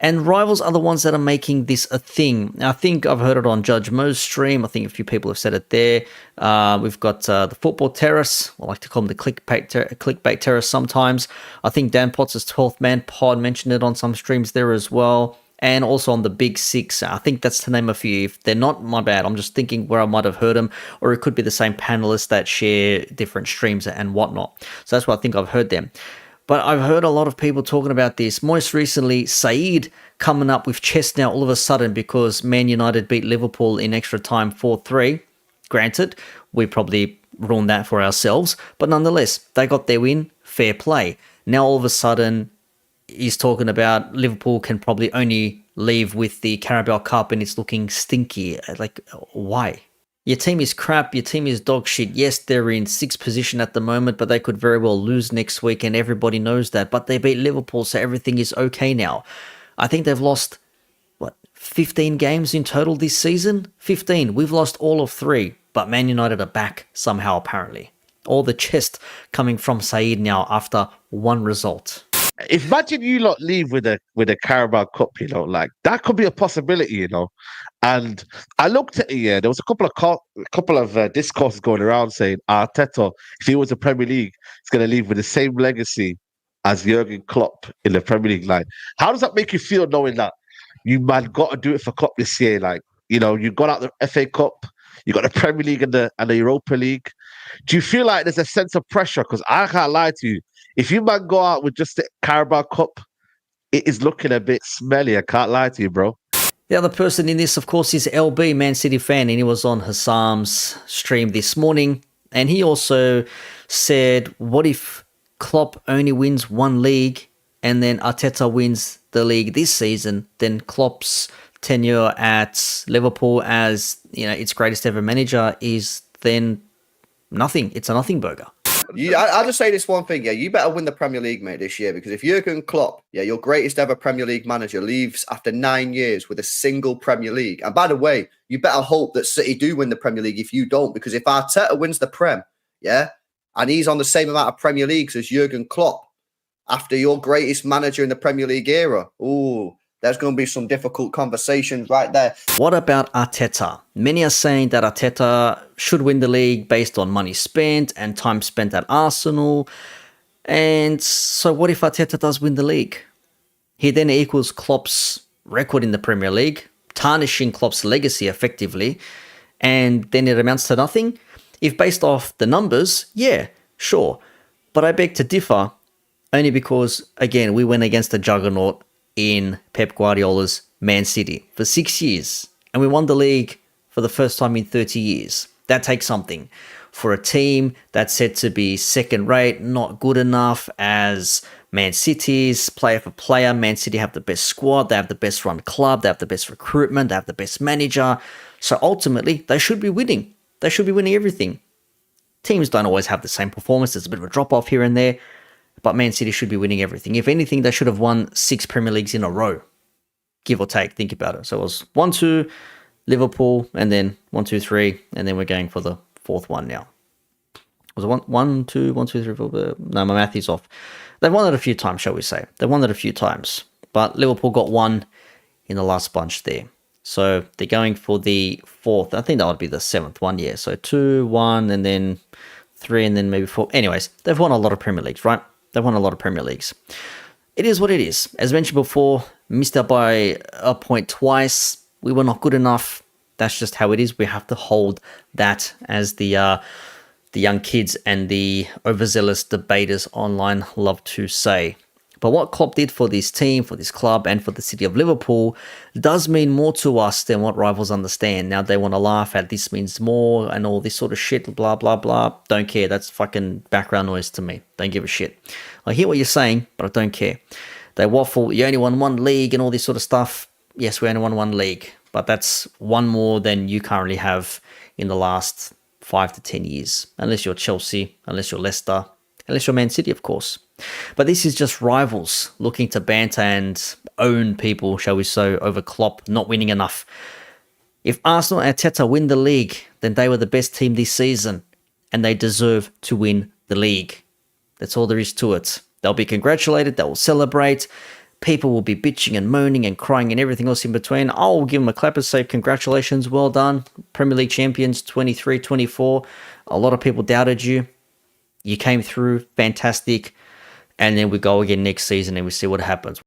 And rivals are the ones that are making this a thing. I think I've heard it on Judge Mo's stream. I think a few people have said it there. We've got the Football Terrace. I like to call them the clickbait terrace sometimes. I think Dan Potts' 12th Man Pod mentioned it on some streams there as well. And also on the Big Six. I think that's to name a few. If they're not, my bad. I'm just thinking where I might have heard them. Or it could be the same panelists that share different streams and whatnot. So that's why I think I've heard them. But I've heard a lot of people talking about this. Most recently, Saeed coming up with chest now all of a sudden because Man United beat Liverpool in extra time 4-3. Granted, we probably ruined that for ourselves. But nonetheless, they got their win. Fair play. Now all of a sudden, he's talking about Liverpool can probably only leave with the Carabao Cup and it's looking stinky. Like, why? Your team is crap. Your team is dog shit. Yes, they're in 6th position at the moment, but they could very well lose next week, and everybody knows that. But they beat Liverpool, so everything is okay now. I think they've lost, 15 games in total this season? 15. We've lost all of 3, but Man United are back somehow, apparently. All the chest coming from Saeed now after one result. Imagine you lot leave with a Carabao Cup, that could be a possibility, And I looked at it, there was a couple of discourses going around saying Arteta, if he was a Premier League, he's going to leave with the same legacy as Jurgen Klopp in the Premier League line. How does that make you feel knowing that you man got to do it for Klopp this year? You got out the FA Cup, you got the Premier League and the Europa League. Do you feel like there's a sense of pressure? Because I can't lie to you. If you man go out with just the Carabao Cup, it is looking a bit smelly. I can't lie to you, bro. The other person in this, of course, is LB, Man City fan, and he was on Hassam's stream this morning. And he also said, what if Klopp only wins one league and then Arteta wins the league this season? Then Klopp's tenure at Liverpool as its greatest ever manager is then nothing. It's a nothing burger. I'll just say this one thing, you better win the Premier League, mate, this year, because if Jurgen Klopp, your greatest ever Premier League manager, leaves after 9 years with a single Premier League, and by the way, you better hope that City do win the Premier League if you don't, because if Arteta wins the Prem, and he's on the same amount of Premier Leagues as Jurgen Klopp, after your greatest manager in the Premier League era, there's going to be some difficult conversations right there. What about Arteta? Many are saying that Arteta should win the league based on money spent and time spent at Arsenal. And so what if Arteta does win the league? He then equals Klopp's record in the Premier League, tarnishing Klopp's legacy effectively, and then it amounts to nothing? If based off the numbers, yeah, sure. But I beg to differ, only because, again, we went against a juggernaut in Pep Guardiola's Man City for 6 years, and we won the league for the first time in 30 years. That takes something. For a team that's said to be second rate, not good enough as Man City's player for player. Man City have the best squad, they have the best run club, they have the best recruitment, they have the best manager. So ultimately, they should be winning. They should be winning everything. Teams don't always have the same performance. There's a bit of a drop-off here and there. But Man City should be winning everything. If anything, they should have won 6 Premier Leagues in a row. Give or take, think about it. So it was 1-2, Liverpool, and then 1-2-3, and then we're going for the 4th one now. Was it 1-2, 1-2-3, 4? No, my math is off. They've won it a few times, shall we say. They've won it a few times. But Liverpool got 1 in the last bunch there. So they're going for the 4th. I think that would be the 7th one, yeah. So 2, 1, and then 3, and then maybe 4. Anyways, they've won a lot of Premier Leagues, right? They've won a lot of Premier Leagues. It is what it is. As mentioned before, missed out by a point twice. We were not good enough. That's just how it is. We have to hold that, as the young kids and the overzealous debaters online love to say. But what Klopp did for this team, for this club, and for the city of Liverpool does mean more to us than what rivals understand. Now they want to laugh at this means more and all this sort of shit, blah, blah, blah. Don't care. That's fucking background noise to me. Don't give a shit. I hear what you're saying, but I don't care. They waffle, you only won 1 league and all this sort of stuff. Yes, we only won 1 league, but that's 1 more than you currently have in the last 5 to 10 years. Unless you're Chelsea, unless you're Leicester, unless you're Man City, of course. But this is just rivals looking to banter and own people, shall we say, over Klopp not winning enough. If Arsenal and Arteta win the league, then they were the best team this season, and they deserve to win the league. That's all there is to it. They'll be congratulated, they will celebrate, people will be bitching and moaning and crying and everything else in between. I'll give them a clap and say, congratulations, well done. Premier League champions 23-24. A lot of people doubted you. You came through, fantastic. And then we go again next season and we see what happens.